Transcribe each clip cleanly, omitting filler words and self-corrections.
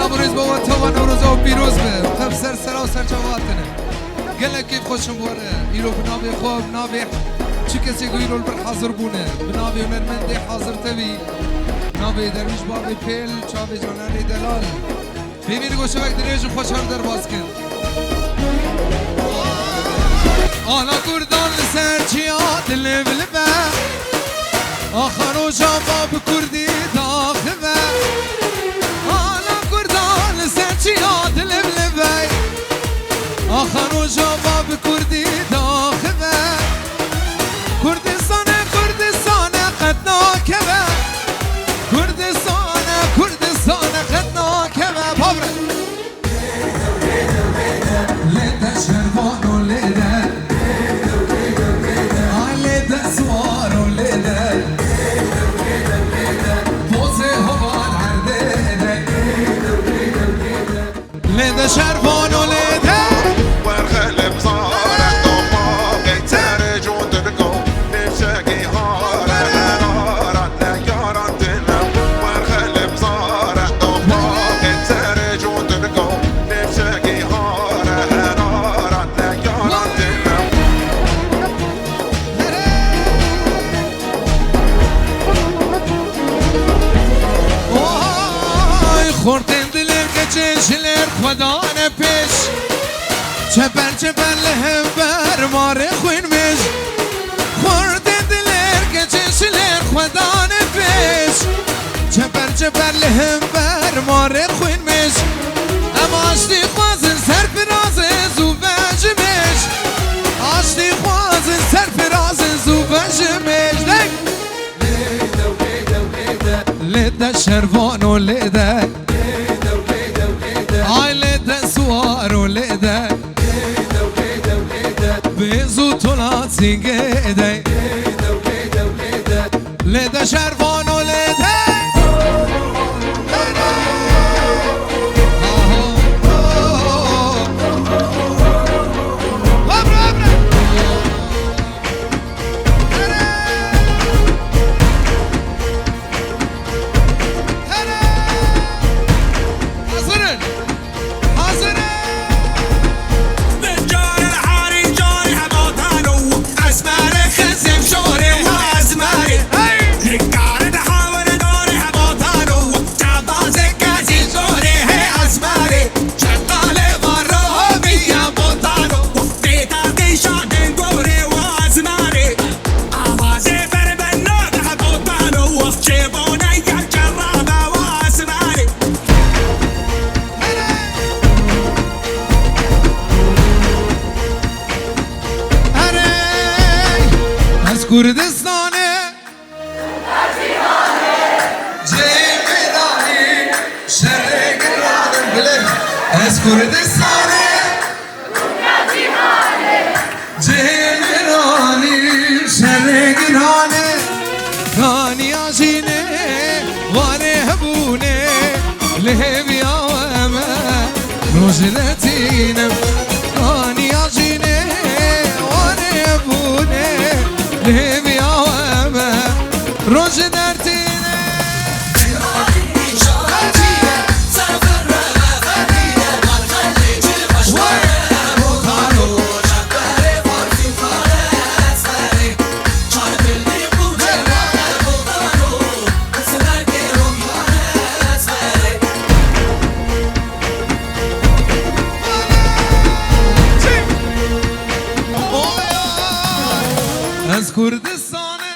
بروز با وطوان روز و پیروز به خب سر و سر جواتنه گله کیف خوشم بوره ایرو بنابی خواب نابی چی کسی گو ایرو بر حاضر بونه بنابی هنرمندی حاضر تبی نابی درویش بابی پیل چابی جانانی دلال ببینی گوشه وقت دریج خوشم در باز کن آنا کردان لسر چیاد لبلبه آخر و جواب کردی داخبه آنا کردان لسر چیاد لبلبه آخر و جواب کردی داخبه کردستان قد ناکبه کردستان قد ناکبه بابره لیده شربان و لیده لیده سوار و لیده بوزه هوان عرده لیده شربان و لیده ورخلب صارت طباقي ترجو ترقو نفسكي هارة نارة نيارة تنم ورخلب صارت طباقي ترجو ترقو نفسكي هارة نارة نيارة تنم خوردن دلر گچشلر خدا نپیش چپر لهم بر ماره خوین میش خوردن دلر گچشلر خدا نپیش چپر لهم بر ماره خوین میش اما آشتی خوازن سر پرازن زو بجمش آشتی خوازن سر پرازن زو بجمش لیده شروان و لیده آی لیده سوار و لیده بیزو طولات سینگیده لیده شروان و لیده کردستانه جیبرانی شرگرانم بله از کردستانه جیبرانی شرگرانه کانی آجینه وانه هبونه لهوی آوامه روزلتینم کانی آجینه وانه هبونه لهوی آوامه روز درتینه از کردستانه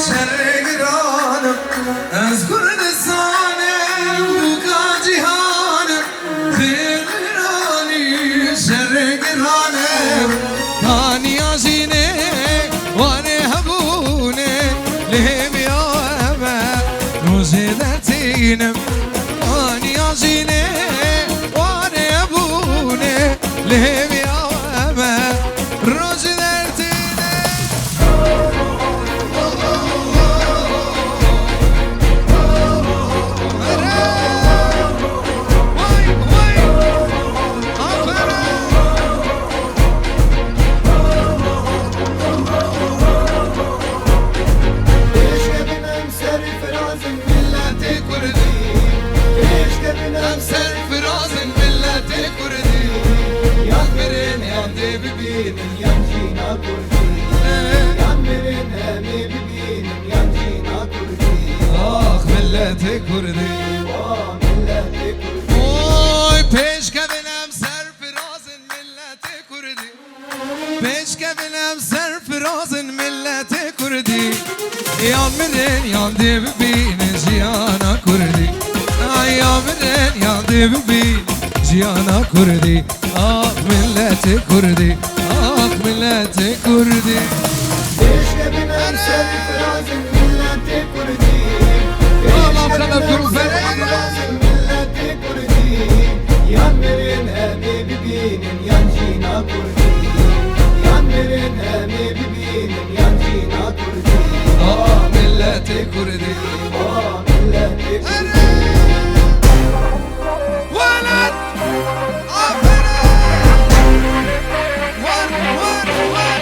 شرگرانم از کردستانه بوکا جیهانم دلرانی شرگرانم کانی آجینه وانه هبونه لهمی آمه روز درتینم کانی آجینه وانه هبونه لهمی آمه روز درتینه کردی ملت کردی اوی پیش که بینم سر فراز ملت کردی پیش که بینم سر فراز ملت کردی یا مرن یا دی ببین جیانا کردی یا مرن یا دی ببین جیانا کردی آه ملت کردی آه ملت کردی Keşke binem serfirazın milleti kurdi Allah sana Keşke binem kurban. serfirazın milleti kurdi Yan verin emi bibinin yancına kurdi Yan verin emi bibinin yancına kurdi آه ملت کردی Ah milleti kurdi ولد آفرین ور ور ور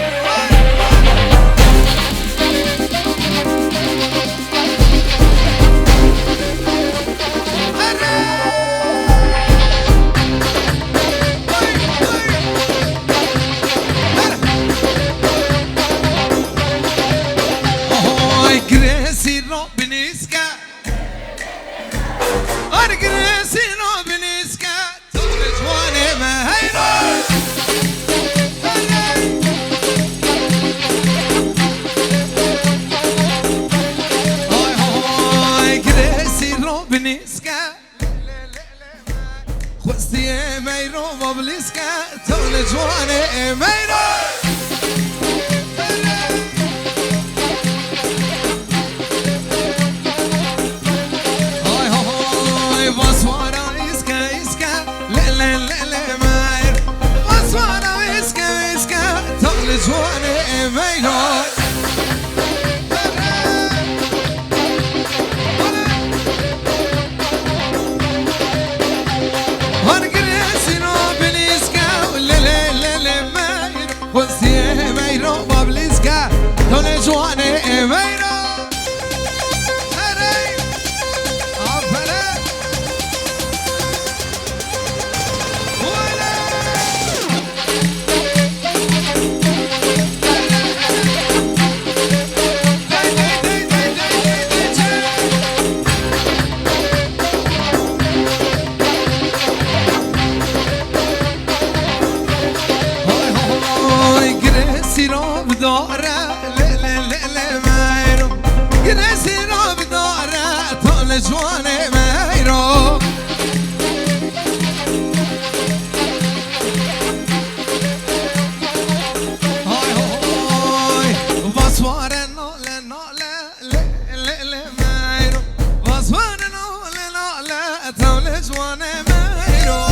Ay gresi robiniska Ay gresi robiniska Tole jwane me hayro Ay ay gresi robiniska Khosti mayro babliska Tole jwane mayro جوانه میرا هرگرسی رو بلیسکا لله لله میر خواستی میرا بابلیسکا تول جوانه میرا هری آفره جوانه میرو های های واسواره ناله ناله له له میرو واسواره ناله ناله تول جوانه میرو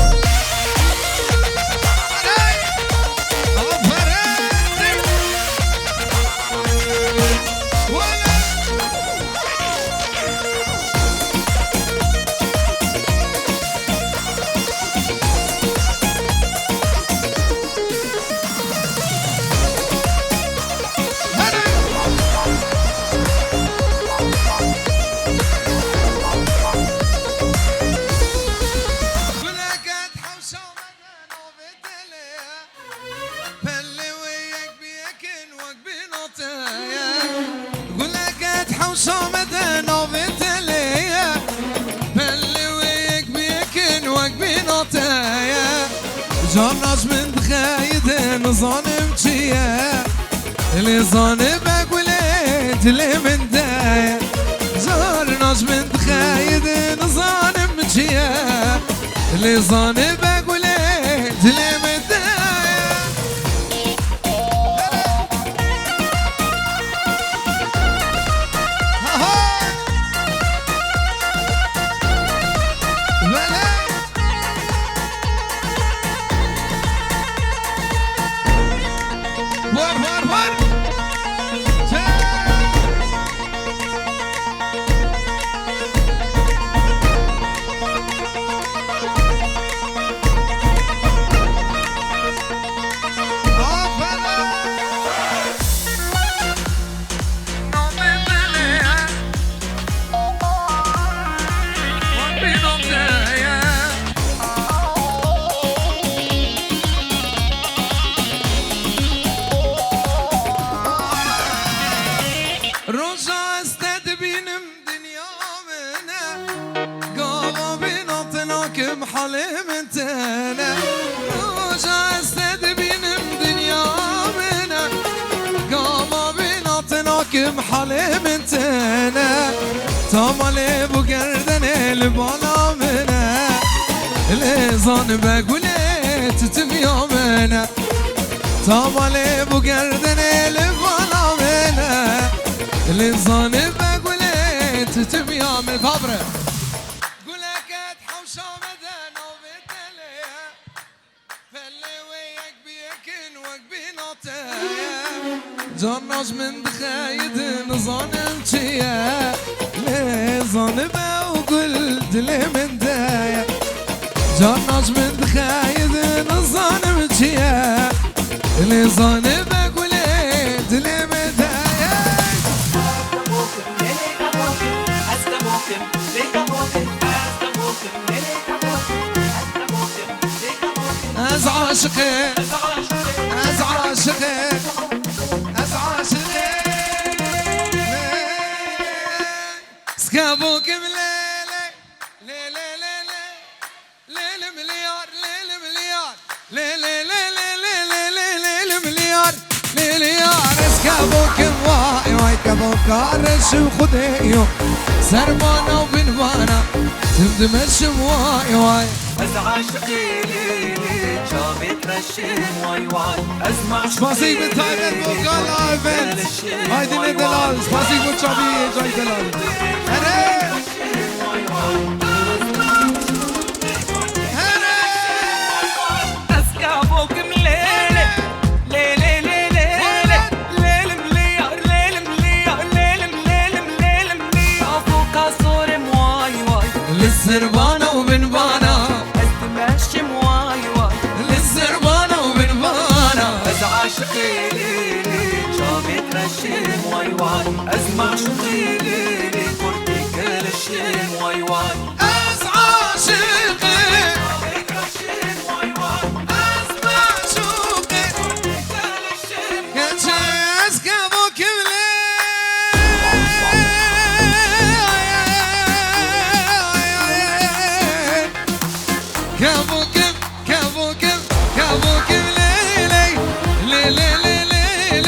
جاناش من بخايد نظانم چيه لزانه بقولت اللي من داية جاناش من بخايد نظانم چيه لزانه بقولت اللي من داية روزا استد بینم دنیا منه حالم انتنا وجا استدبين دنيا منا قاما بيناتنا كم حالم انتنا تامالي بقردن البالا منا لزان بقولي تتم يومنا تامالي بقردن البالا منا لزان بقولي تتم يومنا فابرة قولك اتحوشا مدنا وبتليا فاللي وياك بيكن وك بيناتيا جرناش من بخايد نظان امشيا لزان بقول دلي من دايا جرناش من بخايد نظان امشيا لزان بقول دلي من دايا از عاشقي از عاشقي از عاشقي سكابوك بليلة ليلة ليلة ليلة مليار ليلة مليار ليلة ليلة ليلة مليار ليليار سكابوك واي واي كابوك عرش وخديو سربانة وبنبانة تندمش واي واي از عاشقي ليلي جابت رشم واي واي اسمع Spasibo Tiger Vocal Event Haydi ne delal Spasibo Çabi Joy delal Hele اسكابوك مليلة ليلة ليلة ليلة مليار ليلة مليار ليلة ليلة ليلة مليار فوق صور واي واي للسربانة وبنبانة استمشم واي واي للسربانة وبنبانة از عاشقي ليلي جابت رشم واي واي اسمع شوقي ليلي قربي كل الشم واي واي Az aşıkı جابت رشم واي واي Az maşuki كل الشم Geçez kabu kimle Kabu kim Kabu kim Kabu kim ley ley ley ley ley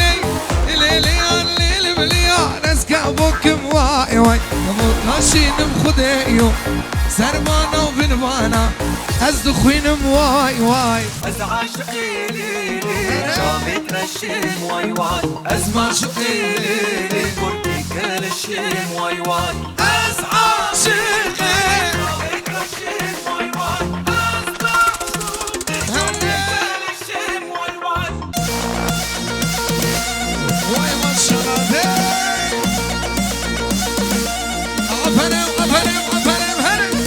ley ley مليار اسكابوكم واي واي كابوك ماشيين مخديو سربانة وبنبانة ازدخوين واي واي از عاشقي ليلي جابت رشم واي واي اسمع شوقي ليلي قربي كل الشم واي واي از عاشقي جابت رشم واي واي هلا كل الشم واي واي واي ما الشغل عفرم عفرم عفرم هرم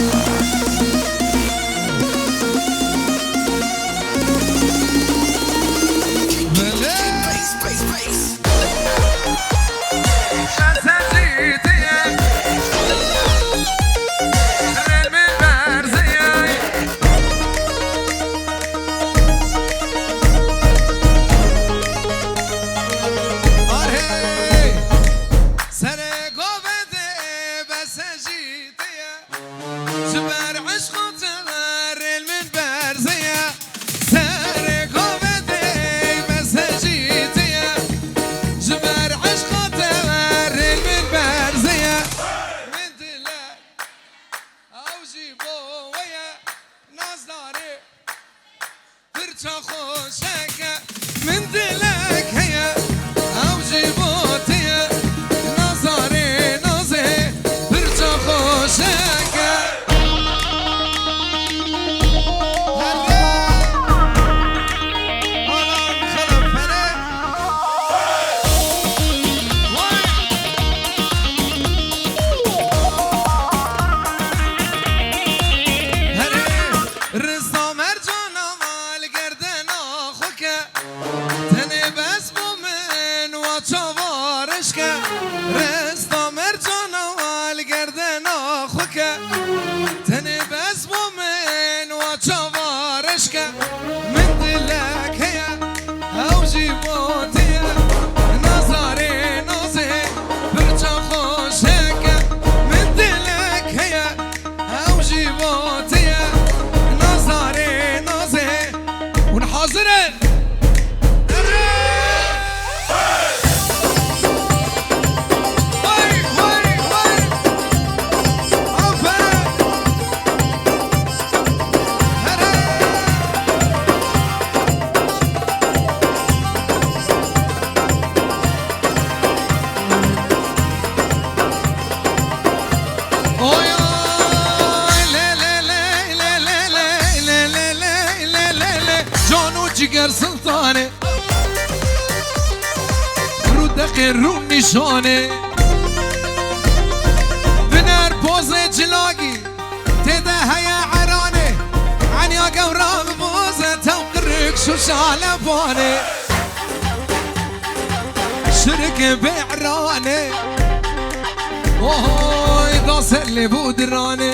جگر سلطانه رو دقیق رو نشانه بنر پوز جلاگی تده هیا عرانه عنیا قورا ببوزه توقرك شو شالبانه شرك بعرانه اوه داس اللي بودرانه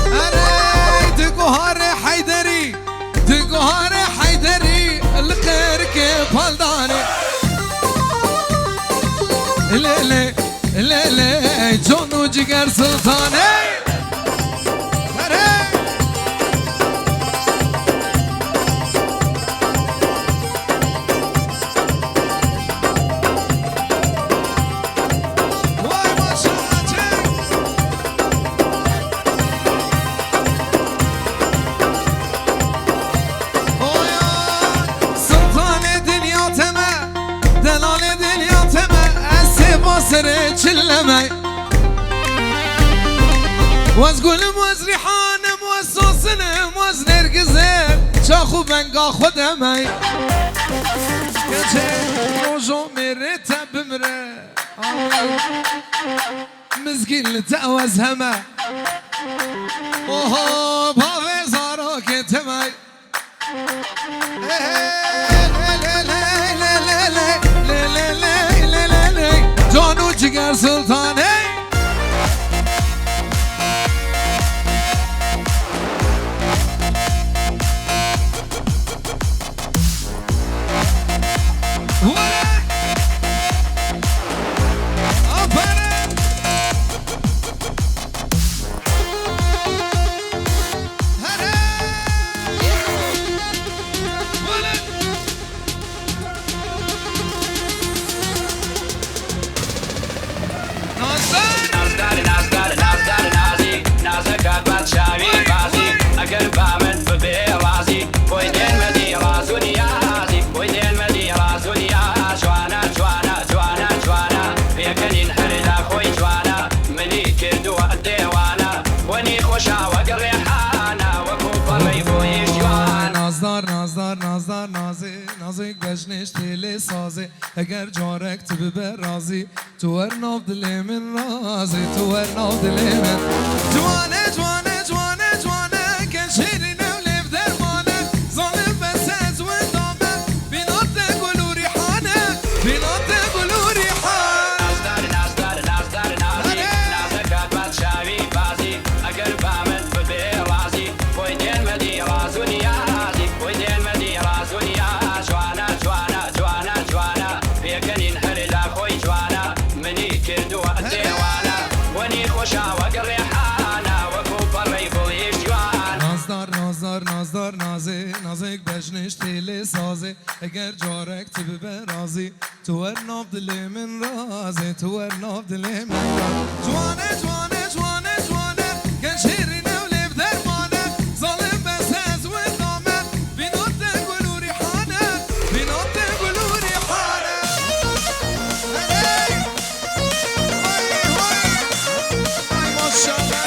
اريد قهر حيدري تقهر حيدري الخير كيف هالداني ليلي ليلي جون وجقر سلطاني سر چلمي وازقول موز ريحان موز صوصن موز نرقزر شاخو بنقا خدمي كنشي روجو مريتا بمرة مزقين لتأوز هما اوهو بافي زارو كنتمي جانو جگر سلطانه نازک بجنش تیلی سازه اگر جارک تو ببر رازی تو ورناف دلی من رازی تو ورناف دلی من جوانه جوانه جوانه جوانه که شیرین اولیف درمانه ظالم بس از وندامه بینات گلو ریحانه بینات گلو ریحانه نازکت بد شوی بازی اگر بامن ببر رازی بویدین مدی رازونی یازی بویدین مدی رازونی نازدار نازه نازک بجنش تیلی سازه اگر جارک تو ببر رازی تو ورناف دلی من رازه تو ورناف دلی من رازه جوانه جوانه جوانه جوانه گن شیرین اولیف درمانه ظالم بس از وندامه بینات گلو ریحانه بینات گلو ریحانه ای ماشاءالله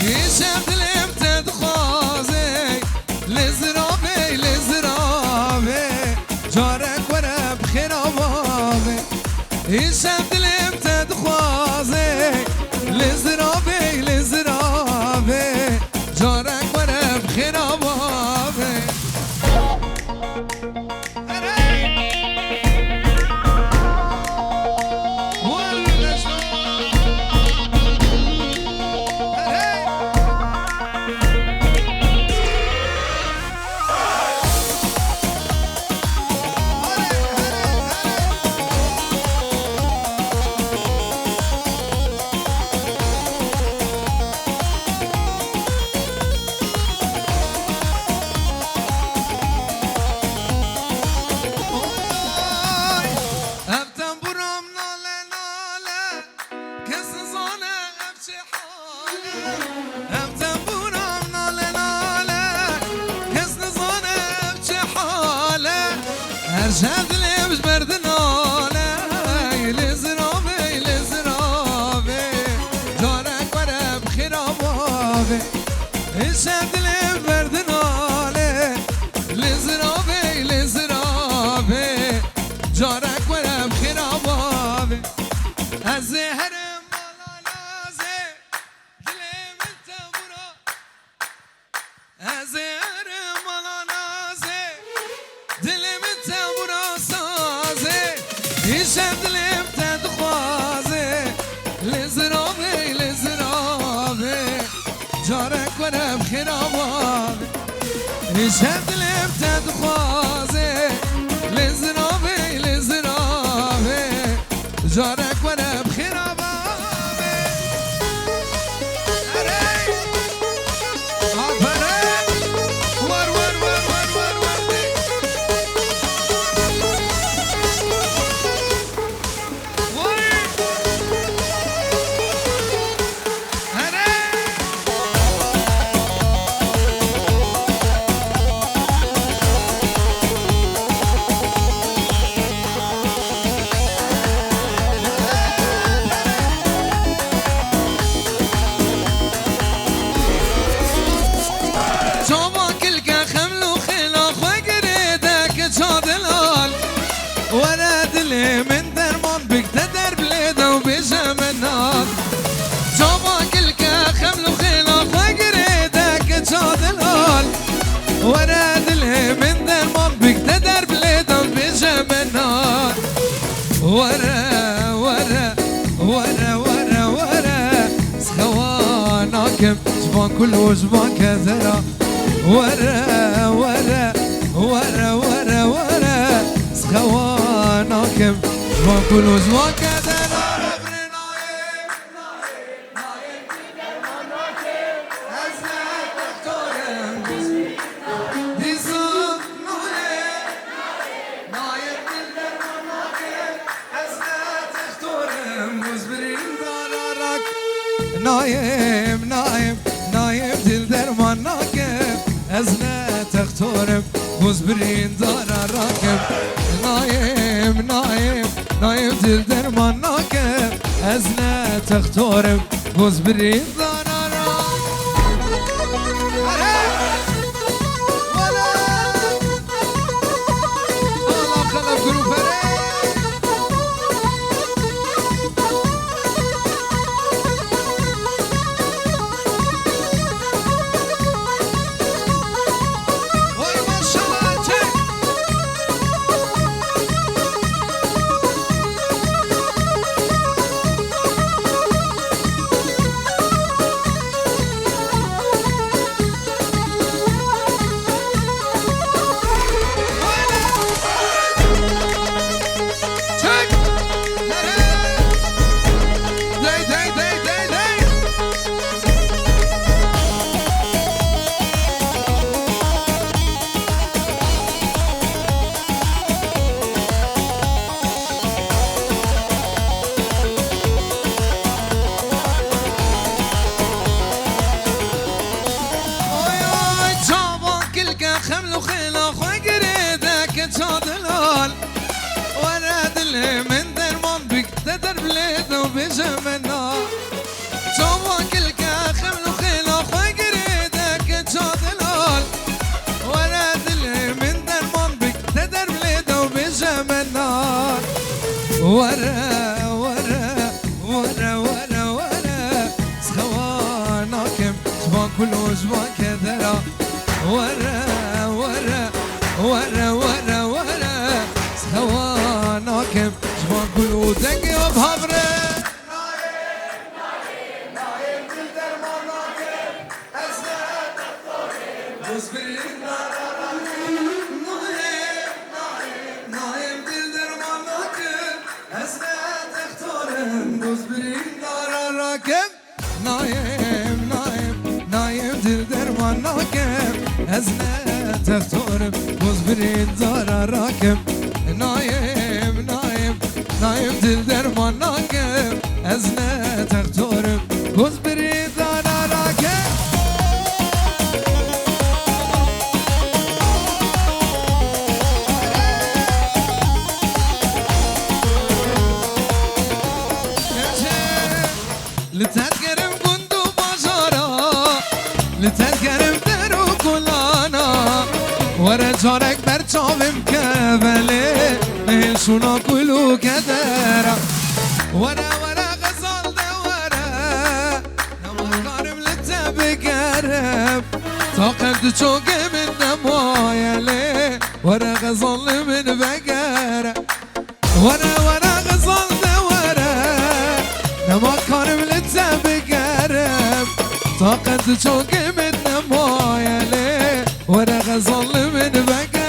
يشهد لمتد خوازي لزرابي لزرابي جارك ورا بخير أبابي يشهد لمتد خوازي لزرابي لزرابي بش بردناله لزرابه لزرابه جارك برم خرابابه شب دلم بردناله لزرابه لزرابه جارك برم خرابابه از زهرم مالا نازه دلم التبورا از زهرم مالا نازه دلم التبورا سازه شب دلم تدخوازه لزرابه لزرابه جارك ورم خرابابه شب دلم تدخوازه لزرابه لزرابه جارك ورم خرابابه اري آفره ور ور ور ور ور ور دی وای اري شما كلك خمل وخلاخ وقريدك شادلال وانا دلي من درمان بك تدر بليده وبجمنات شما كلك خمل وخلاخ وقريدك شادلال وانا دلي من درمان بك تدر بليده وبجمنات ورا ورا ورا ورا ورا سخواناكم جبان كله جبان كثرة ورا ورا ورا ورا ورا سخواناكم جبان كله جبان كثرة نايم نايم نايم دل درمان ناكب ازنا تختورم مزبرين دار راكب نايم نايم نايم دل درمان ناكب ازنا تختورم مزبرين دار خمل وخلاخ وقريدك شادلال وانا دلي من درمان بك تدر بليده وبجمنا شوما كلك خمل وخلاخ وقريدك شادلال وانا دلي من درمان بك تدر بليده وبجمنا ورا ورا ورا ورا ورا سخواناكم جبان كله جبان كثرة ورا ورا ورا ورا سخواناكم جبان كله دقي وبهبره نايم دل درماناكم ازنا تختورم مزبرين نايم دل درماناكم ازنا تختورم مزبرين راكب نايم نايم نايم دل درماناكم ازنا تختورم مزبرين دار راكب نايم نايم نايم دل درماناكم ازنا تختورم مزبرين دار راكب شونا كلو كدارة ورا ورا غزال دورة نما قارب للتبقرب طاقت تشوق من نموايا ليه ورا غزال من بقرة ورا ورا غزال دورة نما قارب للتبقرب طاقت تشوق من نموايا ليه ورا غزال من بقرة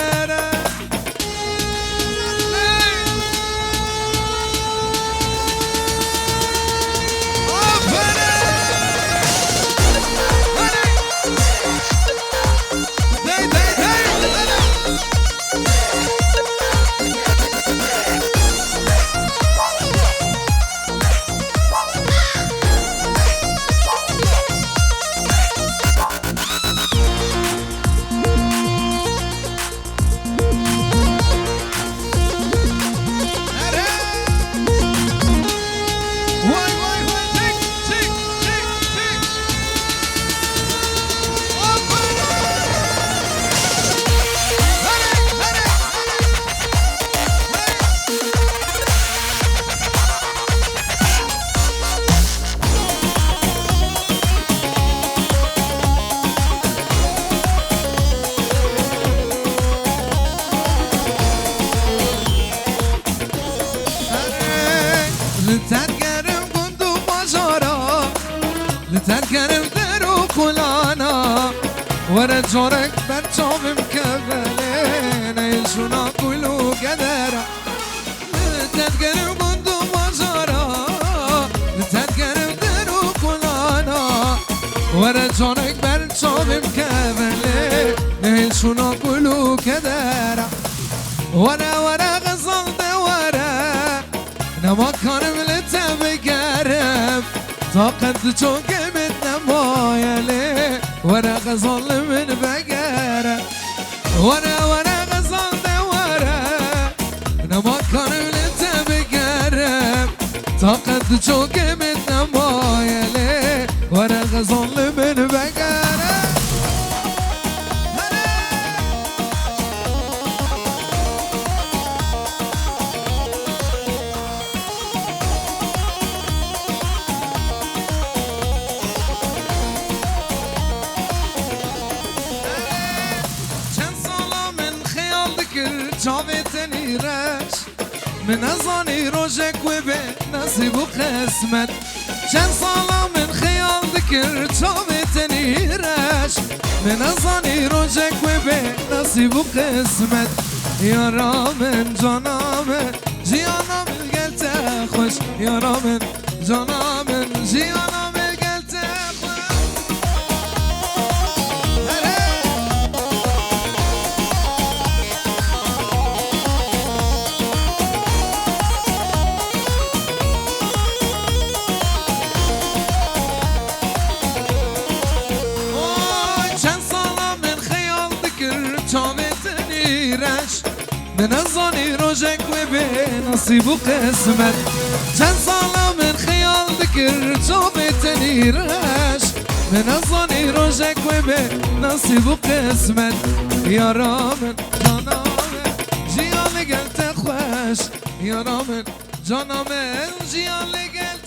لتنقرب قندو بجارة لتنقرب درو كلانا ورا جارك برچاو مكبلين يلشونا كلو قدرة لتنقرب قندو بجارة لتنقرب درو كلانا ورا جارك برچاو مكبلين يلشونا كلو قدرة ورا ورا غزال دورة نما كارم لتبقرب طاقت تشوق من نمايا ليه ورا غزال من بقرة ورا ورا غزال دورة نما كارم لتبقرب طاقت تشوق من نمايا ليه ورا غزال من بقرة جاوتني رش من ازاني روجك وبين نصيب وقسمت شن صالة من خيال ذكر جاوتني رش من ازاني روجك وبين نصيب وقسمت يا رامن جانامن جيانامن قلت خوش يا رامن جانامن جيانامن قلت خوش من الظني روجك وبين نصيب وقسمت كان صالة من خيال ذكر جوبتني رش من الظني روجك وبين نصيب وقسمت يا رامن جانامن جيان قلت خوش يا رامن جانامن جيان قلت